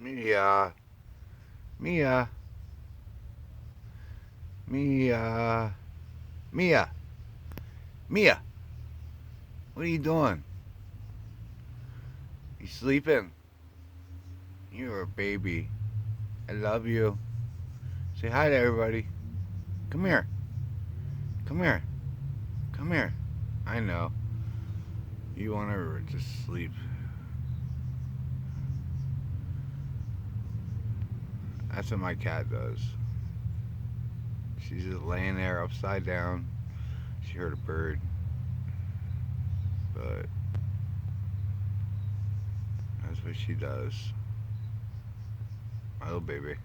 Mia, Mia, Mia, Mia, Mia. What are you doing? You sleeping? You're a baby. I love you. Say hi to everybody. Come here. Come here. Come here. I know. You want her to sleep. That's what my cat does. She's just laying there upside down. She heard a bird, but that's what she does. My little baby.